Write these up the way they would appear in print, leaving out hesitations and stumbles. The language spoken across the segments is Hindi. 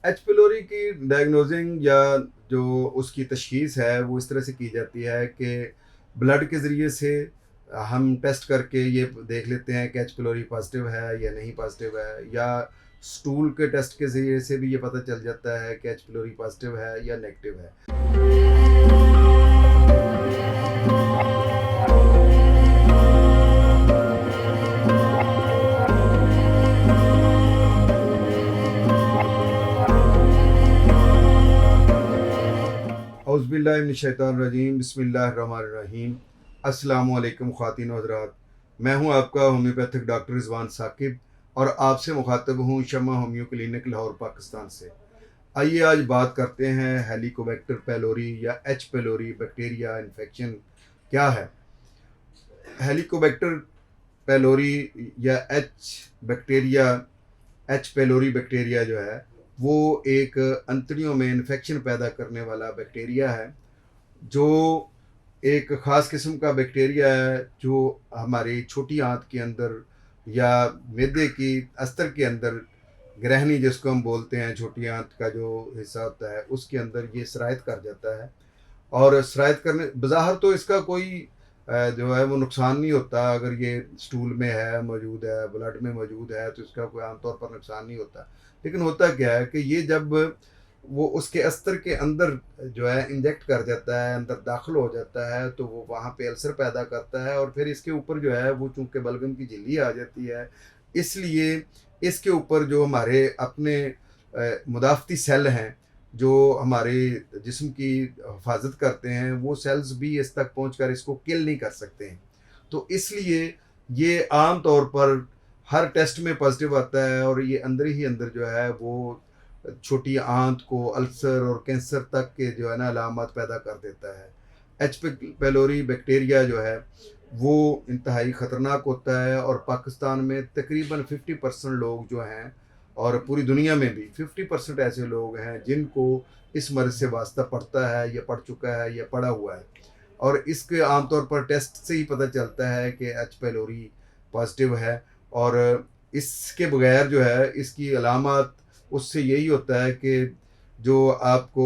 एच पिलोरी की डायग्नोजिंग या जो उसकी तशख़ीस है वो इस तरह से की जाती है कि ब्लड के ज़रिए से हम टेस्ट करके ये देख लेते हैं कि एच पिलोरी पॉजिटिव है या नहीं पॉजिटिव है, या स्टूल के टेस्ट के ज़रिए से भी ये पता चल जाता है कि एच पिलोरी पॉजिटिव है या नेगेटिव है। औज़ुबिल्लाहिमिनश्शैतानिर्रजीम बिस्मिल्लाहिर्रहमानिर्रहीम। अस्सलामुअलैकुम ख़वातीन व हज़रात, मैं हूँ आपका होम्योपैथिक डॉक्टर रिज़वान साकिब और आपसे मुखातब हूँ शम्मा होम्यो क्लिनिक लाहौर पाकिस्तान से। आइए आज बात करते हैं हेलिकोबैक्टर पेलोरी या एच पेलोरी बैक्टीरिया इन्फेक्शन क्या है। हेलिकोबैक्टर पेलोरी या एच पेलोरी बैक्टीरिया जो है वो एक अंतड़ियों में इन्फेक्शन पैदा करने वाला बैक्टीरिया है, जो एक ख़ास किस्म का बैक्टीरिया है जो हमारी छोटी आंत के अंदर या मैदे की अस्तर के अंदर, ग्रहणी जिसको हम बोलते हैं, छोटी आंत का जो हिस्सा होता है उसके अंदर ये सरायत कर जाता है। और सरायत करने बज़ाहिर तो इसका कोई जो है वो नुकसान नहीं होता। अगर ये स्टूल में है, मौजूद है, ब्लड में मौजूद है, तो इसका कोई आमतौर पर नुकसान नहीं होता। लेकिन होता क्या है कि ये जब वो उसके अस्तर के अंदर जो है इंजेक्ट कर जाता है, अंदर दाखिल हो जाता है, तो वो वहाँ पे अल्सर पैदा करता है और फिर इसके ऊपर जो है वो चूँकि बलगम की झिल्ली आ जाती है, इसलिए इसके ऊपर जो हमारे अपने मुदाफ़ती सेल हैं, जो हमारे जिस्म की हिफाजत करते हैं, वो सेल्स भी इस तक पहुंचकर इसको किल नहीं कर सकते हैं। तो इसलिए ये आम तौर पर हर टेस्ट में पॉजिटिव आता है और ये अंदर ही अंदर जो है वो छोटी आंत को अल्सर और कैंसर तक के जो है ना अलामत पैदा कर देता है। एच पेलोरी बैक्टीरिया जो है वो इंतहाई ख़तरनाक होता है और पाकिस्तान में तकरीबन 50% लोग जो हैं, और पूरी दुनिया में भी 50% ऐसे लोग हैं जिनको इस मर्ज़ से वास्ता पड़ता है या पड़ चुका है या पड़ा हुआ है। और इसके आमतौर पर टेस्ट से ही पता चलता है कि एच पेलोरी पॉजिटिव है। और इसके बगैर जो है इसकी अलामत उससे यही होता है कि जो आपको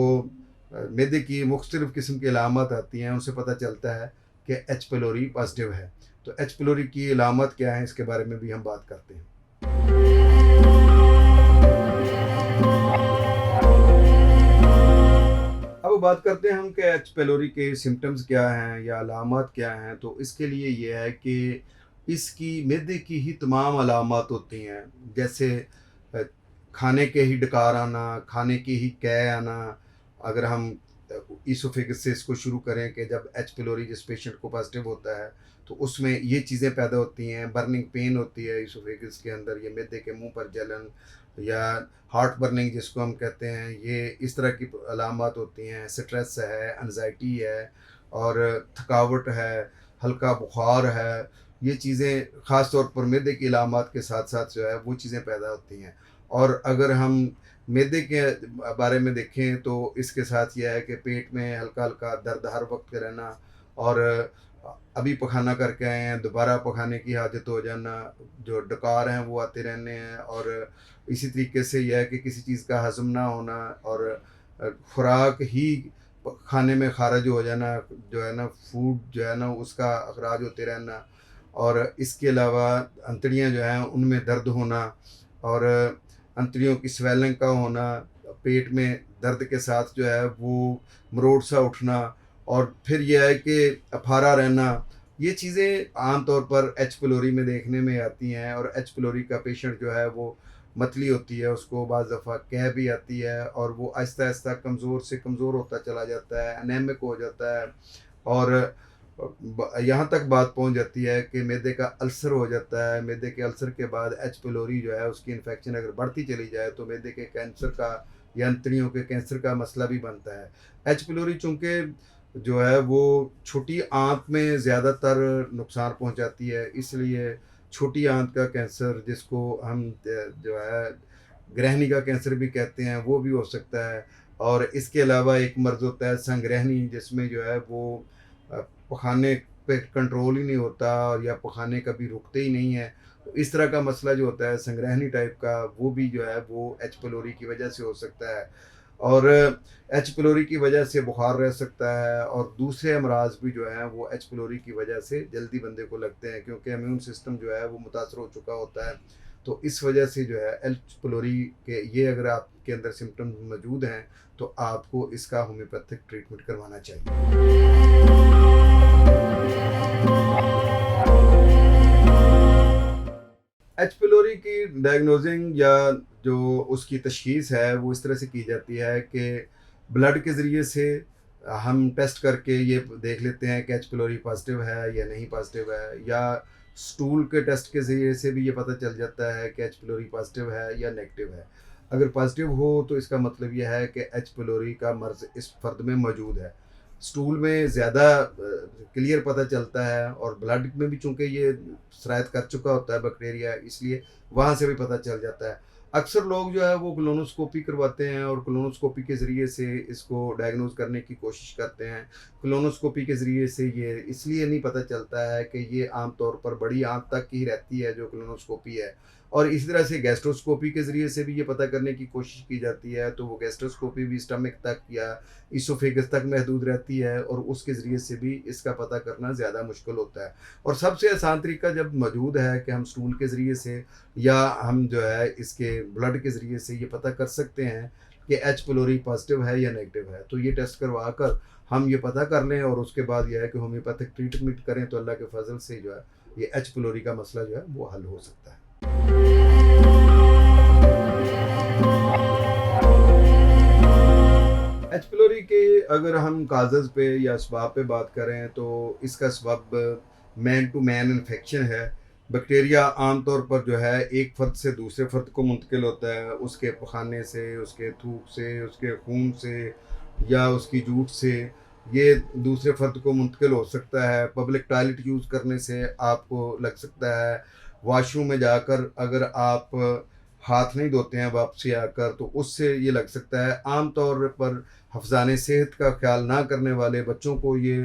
मैदे की मुख्तलिफ़ किस्म की अलामत आती हैं उनसे पता चलता है कि एच पेलोरी पॉजिटिव है। तो एच पेलोरी की अलामत क्या है इसके बारे में भी हम बात करते हैं। अब बात करते हैं हम कि एच पेलोरी के सिम्टम्स क्या हैं या अलामत क्या हैं। तो इसके लिए ये है कि इसकी मैदे की ही तमाम अलामत होती हैं, जैसे अ, खाने के ही डकार आना, खाने की ही कै आना। अगर हम ईसोफेगस से इसको शुरू करें कि जब एच पिलोरी जिस पेशेंट को पॉजिटिव होता है तो उसमें ये चीज़ें पैदा होती हैं। बर्निंग पेन होती है ईसोफेगस के अंदर, ये मैदे के मुंह पर जलन या हार्ट बर्निंग जिसको हम कहते हैं, ये इस तरह की अलामत होती हैं। स्ट्रेस है, एनजाइटी है और थकावट है, हल्का बुखार है। ये चीज़ें ख़ास तौर पर मैदे की अलामत के साथ साथ जो है वो चीज़ें पैदा होती हैं। और अगर हम मैदे के बारे में देखें तो इसके साथ यह है कि पेट में हल्का हल्का दर्द हर वक्त रहना, और अभी पखाना करके आए हैं दोबारा पखाने की हाजत हो जाना, जो डकार हैं वो आते रहने हैं। और इसी तरीके से यह है कि किसी चीज़ का हज़म ना होना और खुराक ही खाने में खारिज हो जाना, जो है ना फूड जो है ना उसका अखराज होते रहना। और इसके अलावा अंतड़ियाँ जो हैं उनमें दर्द होना और अंतड़ियों की स्वेलिंग का होना, पेट में दर्द के साथ जो है वो मरोड़ सा उठना, और फिर यह है कि अफारा रहना। ये चीज़ें आम तौर पर एच पिलोरी में देखने में आती हैं। और एच पिलोरी का पेशेंट जो है वो मतली होती है, उसको बाज़ दफ़ा कह भी आती है और वो आहिस्ता आहिस्ता कमज़ोर से कमज़ोर होता चला जाता है, एनेमिक हो जाता है। और यहाँ तक बात पहुँच जाती है कि मैदे का अल्सर हो जाता है। मैदे के अल्सर के बाद एच पिलोरी जो है उसकी इन्फेक्शन अगर बढ़ती चली जाए तो मैदे के कैंसर का या अंतड़ियों के कैंसर का मसला भी बनता है। एच पिलोरी चूँकि जो है वो छोटी आंत में ज़्यादातर नुकसान पहुँचाती है, इसलिए छोटी आंत का कैंसर जिसको हम जो है ग्रहणी का कैंसर भी कहते हैं वो भी हो सकता है। और इसके अलावा एक मर्ज़ होता है संग्रहणी, जिसमें जो है वो पखाने पे कंट्रोल ही नहीं होता और या पखाने कभी रुकते ही नहीं हैं। इस तरह का मसला जो होता है संग्रहणी टाइप का, वो भी जो है वो एच पिलोरी की वजह से हो सकता है। और एच पिलोरी की वजह से बुखार रह सकता है, और दूसरे अमराज भी जो हैं वो एच पिलोरी की वजह से जल्दी बंदे को लगते हैं, क्योंकि इम्यून सिस्टम जो है वो मुतासर हो चुका होता है। तो इस वजह से जो है एच पिलोरी के ये अगर आपके अंदर सिम्टम्स मौजूद हैं तो आपको इसका होम्योपैथिक ट्रीटमेंट करवाना चाहिए। एच पिलोरी की डायग्नोजिंग या जो उसकी तशखीस है वो इस तरह से की जाती है कि ब्लड के ज़रिए से हम टेस्ट करके ये देख लेते हैं कि एच पिलोरी पॉजिटिव है या नहीं पॉजिटिव है, या स्टूल के टेस्ट के ज़रिए से भी ये पता चल जाता है कि एच पिलोरी पॉजिटिव है या नेगेटिव है। अगर पॉजिटिव हो तो इसका मतलब यह है कि एच पिलोरी का मर्ज़ इस फ़र्द में मौजूद है। स्टूल में ज़्यादा क्लियर पता चलता है, और ब्लड में भी चूँकि ये सरायत कर चुका होता है बैक्टीरिया, इसलिए वहाँ से भी पता चल जाता है। अक्सर लोग जो है वो कोलोनोस्कोपी करवाते हैं, और कोलोनोस्कोपी के ज़रिए से इसको डायग्नोज़ करने की कोशिश करते हैं। कोलोनोस्कोपी के ज़रिए से ये इसलिए नहीं पता चलता है कि ये आम तौर पर बड़ी आँत तक ही रहती है जो कोलोनोस्कोपी है, और इसी तरह से गैस्ट्रोस्कोपी के ज़रिए से भी ये पता करने की कोशिश की जाती है, तो वो गैस्ट्रोस्कोपी भी स्टमक तक या इसोफेगस तक महदूद रहती है, और उसके ज़रिए से भी इसका पता करना ज़्यादा मुश्किल होता है। और सबसे आसान तरीका जब मौजूद है कि हम स्टूल के ज़रिए से या हम जो है इसके ब्लड के ज़रिए से ये पता कर सकते हैं कि एच पिलोरी पॉजिटिव है या नेगेटिव है, तो ये टेस्ट करवा कर हम ये पता कर लें, और उसके बाद यह है कि होम्योपैथिक ट्रीटमेंट करें, तो अल्लाह के फजल से जो है ये एच पिलोरी का मसला जो है वो हल हो सकता है। एच पिलोरी के अगर हम काज़ज़ पे या असबाब पे बात करें तो इसका सबब मैन टू मैन इन्फेक्शन है। बैक्टीरिया आम तौर पर जो है एक फ़र्द से दूसरे फ़र्द को मुंतकिल होता है, उसके पखाने से, उसके थूक से, उसके खून से या उसकी जूठ से ये दूसरे फ़र्द को मुंतकिल हो सकता है। पब्लिक टॉयलेट यूज़ करने से आपको लग सकता है। वॉशरूम में जाकर अगर आप हाथ नहीं धोते हैं वापसी आकर तो उससे ये लग सकता है। आम तौर पर हफ्ज़ाने सेहत का ख़्याल ना करने वाले बच्चों को ये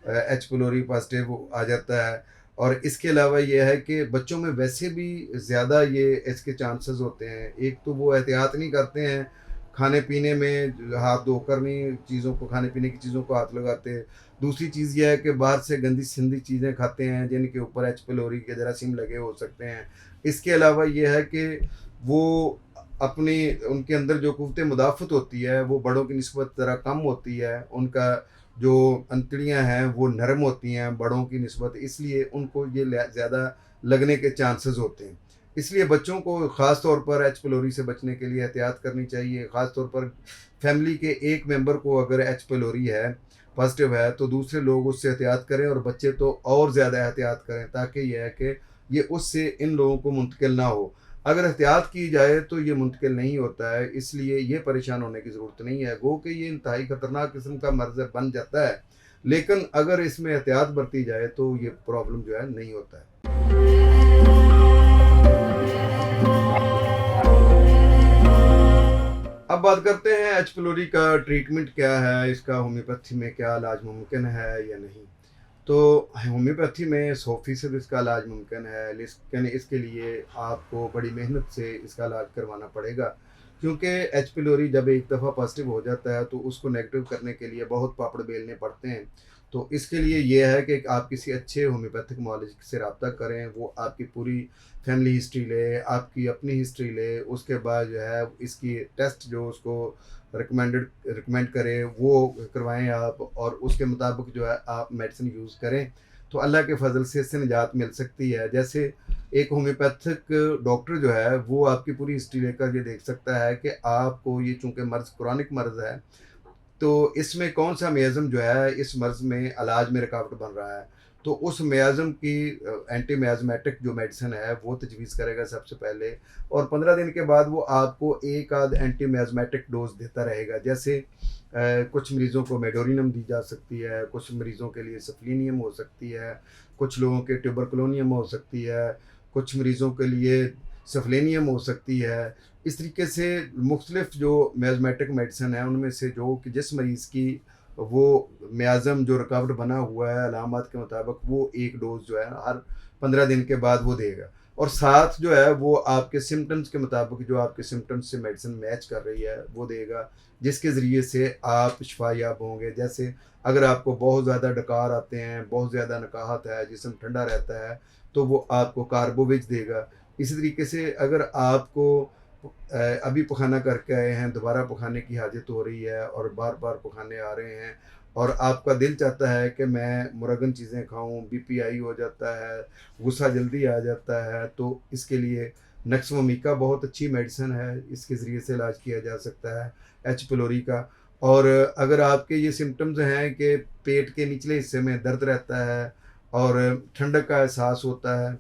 एच पिलोरी पॉजिटिव आ जाता है। और इसके अलावा ये है कि बच्चों में वैसे भी ज़्यादा ये इसके चांसेस होते हैं। एक तो वो एहतियात नहीं करते हैं, खाने पीने में हाथ धोकर नहीं चीज़ों को, खाने पीने की चीज़ों को हाथ लगाते। दूसरी चीज़ ये है कि बाहर से गंदी संदी चीज़ें खाते हैं जिनके ऊपर एच पिलोरी के जरासीम लगे हो सकते हैं। इसके अलावा ये है कि वो अपनी उनके अंदर जो क़ुव्वत मुदाफ़त होती है वो बड़ों की निस्बत ज़रा कम होती है। उनका जो अंतड़ियाँ हैं वो नरम होती हैं बड़ों की निस्बत, इसलिए उनको ये ज़्यादा लगने के चांसेस होते हैं। इसलिए बच्चों को ख़ास तौर पर एच पिलोरी से बचने के लिए एहतियात करनी चाहिए। ख़ास तौर पर फैमिली के एक मेंबर को अगर एच पिलोरी है, पॉजिटिव है, तो दूसरे लोग उससे एहतियात करें, और बच्चे तो और ज़्यादा एहतियात करें, ताकि ये है कि ये उससे इन लोगों को मुंतकिल ना हो। अगर एहतियात की जाए तो ये मुंतकिल नहीं होता है, इसलिए ये परेशान होने की ज़रूरत नहीं है। गो कि ये इंतहाई ख़तरनाक किस्म का मर्ज़ बन जाता है, लेकिन अगर इसमें एहतियात बरती जाए तो ये प्रॉब्लम जो है नहीं होता है। अब बात करते हैं एच पिलोरी का ट्रीटमेंट क्या है, इसका होम्योपैथी में क्या इलाज मुमकिन है या नहीं। तो होम्योपैथी में 100% इसका इलाज मुमकिन है, लेकिन इसके लिए आपको बड़ी मेहनत से इसका इलाज करवाना पड़ेगा, क्योंकि एच पिलोरी जब एक दफ़ा पॉजिटिव हो जाता है तो उसको नेगेटिव करने के लिए बहुत पापड़ बेलने पड़ते हैं। तो इसके लिए ये है कि आप किसी अच्छे होम्योपैथिक मुआलिज से रब्ता करें, वो आपकी पूरी फैमिली हिस्ट्री ले, आपकी अपनी हिस्ट्री ले, उसके बाद जो है इसकी टेस्ट जो उसको रिकमेंड करे वो करवाएं आप, और उसके मुताबिक जो है आप मेडिसिन यूज़ करें, तो अल्लाह के फ़ज़ल से इससे निजात मिल सकती है। जैसे एक होम्योपैथिक डॉक्टर जो है वो आपकी पूरी हिस्ट्री लेकर ये देख सकता है कि आपको ये चूँकि मर्ज़ क्रॉनिक मर्ज़ है, तो इसमें कौन-सा मियाज़म जो है इस मर्ज़ में इलाज में रुकावट बन रहा है। तो उस मियाज़म की एंटी मियाज़मेटिक जो मेडिसिन है वो तजवीज़ करेगा सबसे पहले, और 15 दिन के बाद वो आपको एक आध एंटी मियाज़मेटिक डोज़ देता रहेगा। जैसे कुछ मरीज़ों को मेडोरिनम दी जा सकती है, कुछ मरीज़ों के लिए सफ़लीनियम हो सकती है, कुछ लोगों के ट्यूबरकुलोनियम हो सकती है, कुछ मरीज़ों के लिए सफ़लेनियम हो सकती है। इस तरीके से मुख्तलिफ़ जो मियाज़मेटिक मेडिसिन है उनमें से जो कि जिस मरीज़ की वो मियाज़म जो रुकावट बना हुआ है अलामात के मुताबिक, वो एक डोज़ जो है हर 15 दिन के बाद वो देगा। और साथ जो है वो आपके सिम्पटम्स के मुताबिक जो आपके सिम्पटम्स से मेडिसिन मैच कर रही है वो देगा, जिसके ज़रिए से आप शिफायाब होंगे। जैसे अगर आपको बहुत ज़्यादा डकार आते हैं, बहुत ज़्यादा नकाहत है, जिस्म ठंडा रहता है, तो वो आपको कार्बोविज देगा। इसी तरीके से अगर आपको अभी पखाना करके आए हैं, दोबारा पखाने की हाजत हो रही है और बार-बार पखाने आ रहे हैं और आपका दिल चाहता है कि मैं मुरगन चीज़ें खाऊँ, बीपी हाई हो जाता है, गुस्सा जल्दी आ जाता है, तो इसके लिए नक्स वमीका बहुत अच्छी मेडिसिन है, इसके ज़रिए से इलाज किया जा सकता है एच पिलोरी का। और अगर आपके ये सिम्पटम्स हैं कि पेट के निचले हिस्से में दर्द रहता है और ठंडक का एहसास होता है,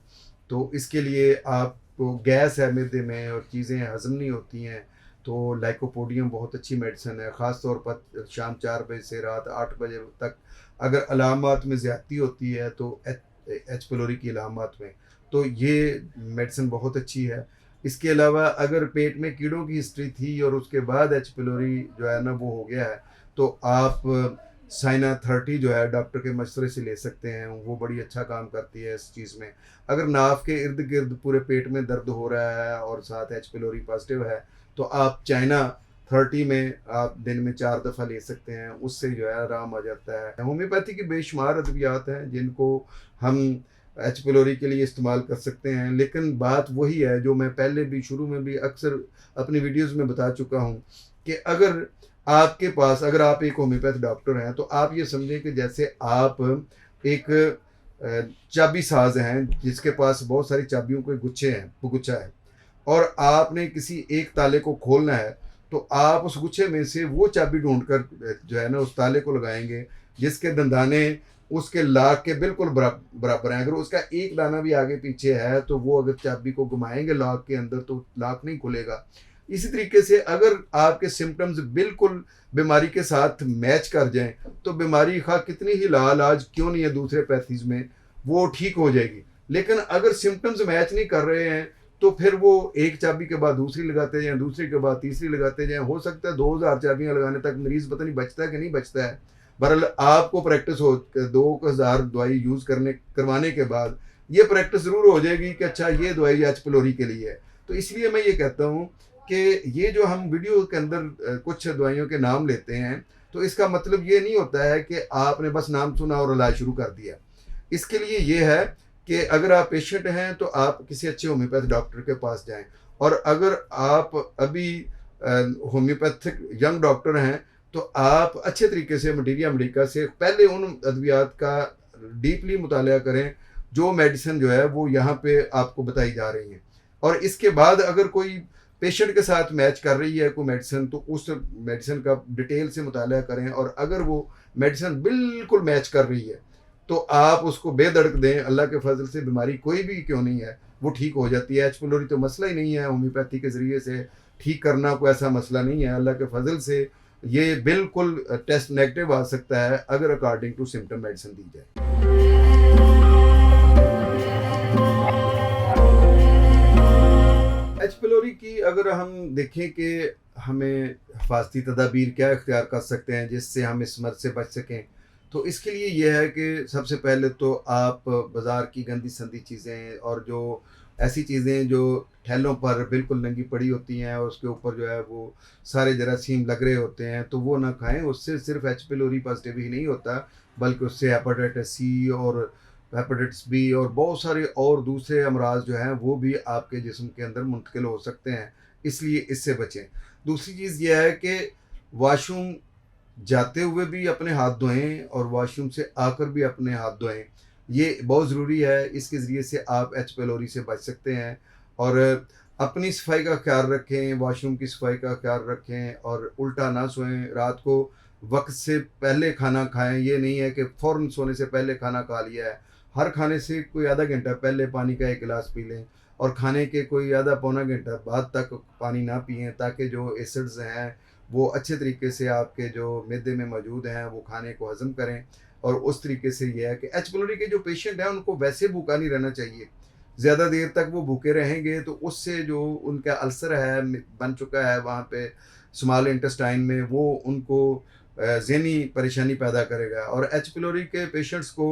तो इसके लिए आपको गैस है मैदे में और चीज़ें हज़म नहीं होती हैं, तो लाइकोपोडियम बहुत अच्छी मेडिसिन है। ख़ास तौर पर शाम 4 बजे से रात 8 बजे तक अगर अलामात में ज़्यादती होती है तो एच पिलोरी की अलामात में, तो ये मेडिसिन बहुत अच्छी है। इसके अलावा अगर पेट में कीड़ों की हिस्ट्री थी और उसके बाद एच पिलोरी जो है ना वो हो गया है, तो आप साइना 30 जो है डॉक्टर के मशवरे से ले सकते हैं, वो बड़ी अच्छा काम करती है इस चीज़ में। अगर नाभ के इर्द-गिर्द पूरे पेट में दर्द हो रहा है और साथ एच पिलोरी पॉजिटिव है, तो आप चाइना 30 में आप दिन में 4 दफ़ा ले सकते हैं, उससे जो है आराम आ जाता है। होम्योपैथी की बेशुमार अद्वियात हैं जिनको हम एच पिलोरी के लिए इस्तेमाल कर सकते हैं, लेकिन बात वही है जो मैं पहले भी शुरू में भी अक्सर अपनी वीडियोज़ में बता चुका हूँ कि अगर आप एक होम्योपैथ डॉक्टर हैं, तो आप ये समझें कि जैसे आप एक चाबी साज़ हैं जिसके पास बहुत सारी चाबियों के गुच्छे हैं, गुच्छा है और आपने किसी एक ताले को खोलना है, तो आप उस गुच्छे में से वो चाबी ढूँढकर जो है ना उस ताले को लगाएँगे, जिसके दंदाने उसके लाक के बिल्कुल बराबर हैं। अगर उसका एक दाना भी आगे पीछे है, तो वो अगर चाबी को घुमाएँगे लॉक के अंदर, तो लॉक नहीं खुलेगा। इसी तरीके से अगर आपके सिम्पटम्स बिल्कुल बीमारी के साथ मैच कर जाएँ, तो बीमारी खा कितनी ही लाइलाज क्यों नहीं है दूसरे पैथीज़ में, वो ठीक हो जाएगी। लेकिन अगर सिम्पटम्स मैच नहीं कर रहे हैं, तो फिर वो एक चाबी के बाद दूसरी लगाते जाएँ, दूसरी के बाद तीसरी लगाते जाएँ। हो सकता है 2000 चाबियाँ लगाने तक मरीज़ पता नहीं बचता है कि नहीं बचता है। बहरहाल आपको प्रैक्टिस हो 2000 दवाई यूज़ करवाने के बाद ये प्रैक्टिस ज़रूर हो जाएगी कि अच्छा ये दवाई एच पिलोरी के लिए है। तो इसलिए मैं ये कहता हूँ कि ये जो हम वीडियो के अंदर कुछ दवाइयों के नाम लेते हैं, तो इसका मतलब ये नहीं होता है कि आपने बस नाम सुना और इलाज शुरू कर दिया। इसके लिए ये है कि अगर आप पेशेंट हैं तो आप किसी अच्छे होम्योपैथ डॉक्टर के पास जाएँ और अगर आप अभी होम्योपैथिक यंग डॉक्टर हैं, तो आप अच्छे तरीके से मटीरिया मेडिका से पहले उन अद्वियात का डीपली मुताला करें, जो मेडिसिन जो है वो यहाँ पे आपको बताई जा रही हैं। और इसके बाद अगर कोई पेशेंट के साथ मैच कर रही है कोई मेडिसिन, तो उस मेडिसिन का डिटेल से मुताला करें और अगर वो मेडिसिन बिल्कुल मैच कर रही है, तो आप उसको बेधड़क दें। अल्लाह के फजल से बीमारी कोई भी क्यों नहीं है, वो ठीक हो जाती है। एच पिलोरी तो मसला ही नहीं है, होम्योपैथी के ज़रिए से ठीक करना कोई ऐसा मसला नहीं है। अल्लाह के फजल से ये बिल्कुल टेस्ट नेगेटिव आ सकता है अगर अकॉर्डिंग टू सिम्पटम मेडिसिन दी जाए। एच पिलोरी की अगर हम देखें कि हमें हिफाजती तदाबीर क्या इख्तियार कर सकते हैं जिससे हम इस मर्ज़ से बच सकें, तो इसके लिए ये है कि सबसे पहले तो आप बाज़ार की गंदी संदी चीज़ें और जो ऐसी चीज़ें जो ठेलों पर बिल्कुल नंगी पड़ी होती हैं और उसके ऊपर जो है वो सारे जरासीम लग रहे होते हैं, तो वो ना खाएं। उससे सिर्फ एच पिलोरी पॉजिटिव ही नहीं होता, बल्कि उससे हेपेटाइटिस सी और हेपेटाइटिस बी और बहुत सारे और दूसरे अमराज जो हैं वो भी आपके जिस्म के अंदर मुंतकिल हो सकते हैं, इसलिए इससे बचें। दूसरी चीज़ यह है कि वाशरूम जाते हुए भी अपने हाथ धोएं और वॉशरूम से आकर भी अपने हाथ धोएं, ये बहुत ज़रूरी है। इसके ज़रिए से आप एच पिलोरी से बच सकते हैं और अपनी सफाई का ख्याल रखें, वॉशरूम की सफाई का ख्याल रखें और उल्टा ना सोएं। रात को वक्त से पहले खाना खाएं, ये नहीं है कि फ़ौरन सोने से पहले खाना खा लिया है। हर खाने से कोई आधा घंटा पहले पानी का एक गिलास पी लें और खाने के कोई आधा पौना घंटा बाद तक पानी ना पिएं, ताकि जो एसिड्स हैं वो अच्छे तरीके से आपके जो मैदे में मौजूद हैं वो खाने को हज़म करें। और उस तरीके से ये है कि एच पिलोरी के जो पेशेंट हैं उनको वैसे भूखा नहीं रहना चाहिए। ज़्यादा देर तक वो भूखे रहेंगे तो उससे जो उनका अल्सर है बन चुका है वहाँ पे स्मॉल इंटेस्टाइन में, वो उनको ज़हनी परेशानी पैदा करेगा। और एच पिलोरी के पेशेंट्स को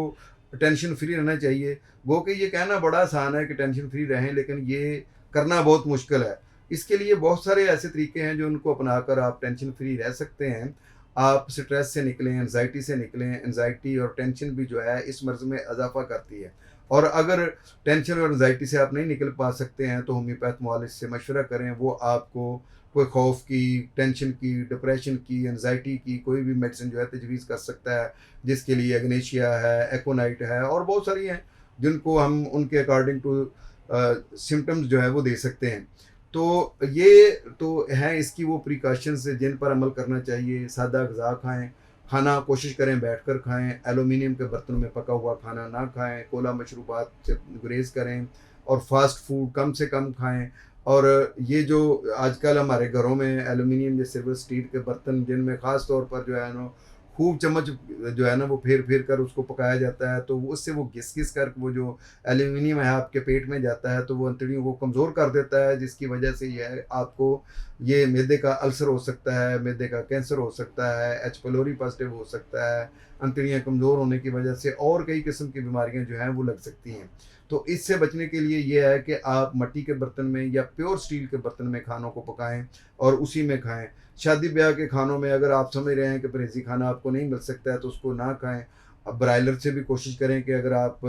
टेंशन फ्री रहना चाहिए। गो कि ये कहना बड़ा आसान है कि टेंशन फ्री रहें, लेकिन ये करना बहुत मुश्किल है। इसके लिए बहुत सारे ऐसे तरीके हैं जो उनको अपनाकर आप टेंशन फ्री रह सकते हैं। आप स्ट्रेस से निकलें, एंग्ज़ायटी से निकलें। एंग्ज़ायटी और टेंशन भी जो है इस मर्ज़ में इज़ाफ़ा करती है, और अगर टेंशन और एंग्ज़ायटी से आप नहीं निकल पा सकते हैं तो होम्योपैथ मुआलिज से मशवरा करें। वो आपको कोई खौफ की, टेंशन की, डिप्रेशन की, एंग्ज़ायटी की कोई भी मेडिसिन जो है तजवीज़ कर सकता है, जिसके लिए एग्नेशिया है, एकोनाइट है और बहुत सारी हैं जिनको हम उनके अकॉर्डिंग टू सिम्पटम्स जो है वो दे सकते हैं। तो ये तो हैं इसकी वो प्रिकॉशंस जिन पर अमल करना चाहिए। सादा ग़िज़ा खाएँ, खाना कोशिश करें बैठकर खाएँ, एल्युमिनियम के बर्तनों में पका हुआ खाना ना खाएँ, कोला मशरूबात से गुरेज़ करें और फ़ास्ट फूड कम से कम खाएँ। और ये जो आजकल हमारे घरों में एल्युमिनियम या सिल्वर स्टील के बर्तन जिनमें ख़ास तौर पर जो है ना खूब चम्मच जो है ना वो फेर-फेर कर उसको पकाया जाता है, तो उससे वो घिस-घिस कर वो जो एल्युमिनियम है आपके पेट में जाता है, तो वो अंतड़ियों को कमज़ोर कर देता है, जिसकी वजह से ये है आपको ये मैदे का अल्सर हो सकता है, मैदे का कैंसर हो सकता है, एच पीलोरी पॉज़िटिव हो सकता है, अंतड़ियाँ कमज़ोर होने की वजह से और कई किस्म की बीमारियाँ जो हैं वो लग सकती हैं। तो इससे बचने के लिए ये है कि आप मिट्टी के बर्तन में या प्योर स्टील के बर्तन में खानों को पकाएँ और उसी में खाएँ। शादी ब्याह के खानों में अगर आप समझ रहे हैं कि परहेज़ी खाना आपको नहीं मिल सकता है तो उसको ना खाएँ। अब ब्रायलर से भी कोशिश करें कि अगर आप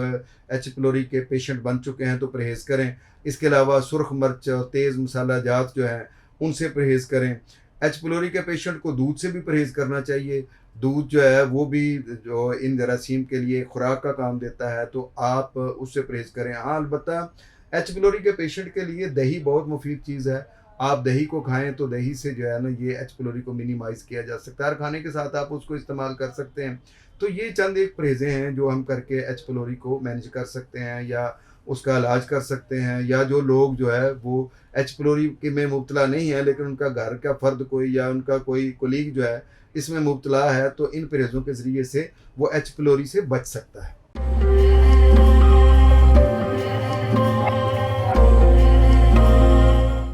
एच पिलोरी के पेशेंट बन चुके हैं तो परहेज़ करें। इसके अलावा सुर्ख मिर्च और तेज़ मसाला जात जो हैं उनसे परहेज़ करें। एच पिलोरी के पेशेंट को दूध से भी परहेज़ करना चाहिए। दूध जो है वो भी जो इन जरासीम के लिए खुराक का काम देता है, तो आप उससे परहेज़ करें। हाँ, अलबत्ता एच पिलोरी के पेशेंट के लिए दही बहुत मुफ़ीद चीज़ है। आप दही को खाएँ तो दही से जो है ना ये एच पिलोरी को मिनिमाइज़ किया जा सकता है और खाने के साथ आप उसको इस्तेमाल कर सकते हैं। तो ये चंद एक परहेज़ें हैं जो हम करके एच पिलोरी को मैनेज कर सकते हैं या उसका इलाज कर सकते हैं। या जो लोग जो है वो एच पिलोरी के में मुब्तला नहीं है, लेकिन उनका घर का फ़र्द कोई या उनका कोई कोलीग जो है इसमें मुब्तला है, तो इन परहेज़ों के ज़रिए से वो एच पिलोरी से बच सकता है।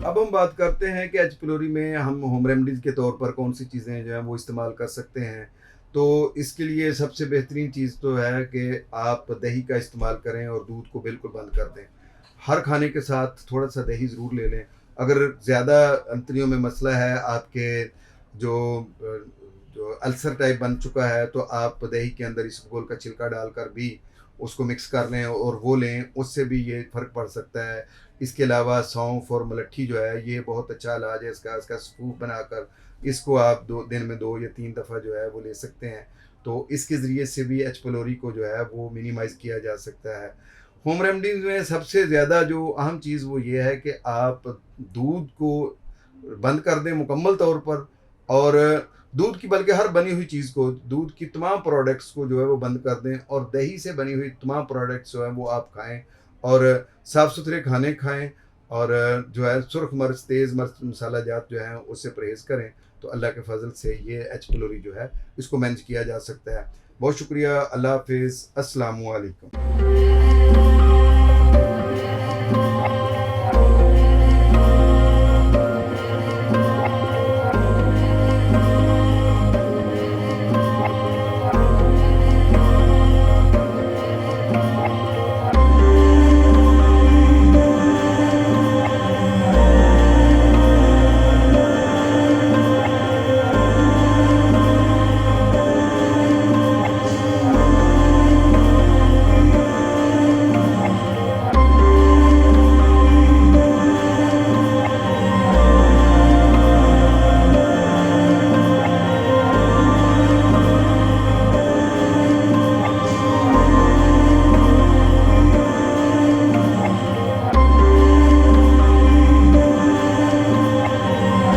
अब हम बात करते हैं कि एच पिलोरी में हम होम रेमेडीज़ के तौर पर कौन-सी चीज़ें जो हैं वो इस्तेमाल कर सकते हैं। तो इसके लिए सबसे बेहतरीन चीज़ तो है कि आप दही का इस्तेमाल करें और दूध को बिल्कुल बंद कर दें। हर खाने के साथ थोड़ा-सा दही ज़रूर ले लें। अगर ज़्यादा अंतड़ियों में मसला है, आपके जो जो अल्सर टाइप बन चुका है, तो आप दही के अंदर इसबगोल का छिलका डालकर भी उसको मिक्स कर लें और वो लें, उससे भी ये फ़र्क पड़ सकता है। इसके अलावा सौंफ और मुलट्ठी जो है ये बहुत अच्छा इलाज है इसका सूप बनाकर इसको आप 2 दिन में 2 या 3 दफ़ा जो है वो ले सकते हैं। तो इसके ज़रिए से भी एच पिलोरी को जो है वो मिनिमाइज़ किया जा सकता है। होम रेमेडीज़ में सबसे ज़्यादा जो अहम चीज़ वो ये है कि आप दूध को बंद कर दें मुकम्मल तौर पर, और दूध की बल्कि हर बनी हुई चीज़ को, दूध की तमाम प्रोडक्ट्स को जो है वो बंद कर दें और दही से बनी हुई तमाम प्रोडक्ट्स जो हैं वो आप खाएँ और साफ़-सुथरे खाने खाएँ और जो है सुर्ख़ मिर्च, तेज़ मिर्च, मसाला जात जो हैं उससे परहेज़ करें, तो अल्लाह के फ़ज़ल से ये एच पिलोरी जो है इसको मैनेज किया जा सकता है। बहुत शुक्रिया, अल्लाह हाफ़िज़, अस्सलामु अलैकुम।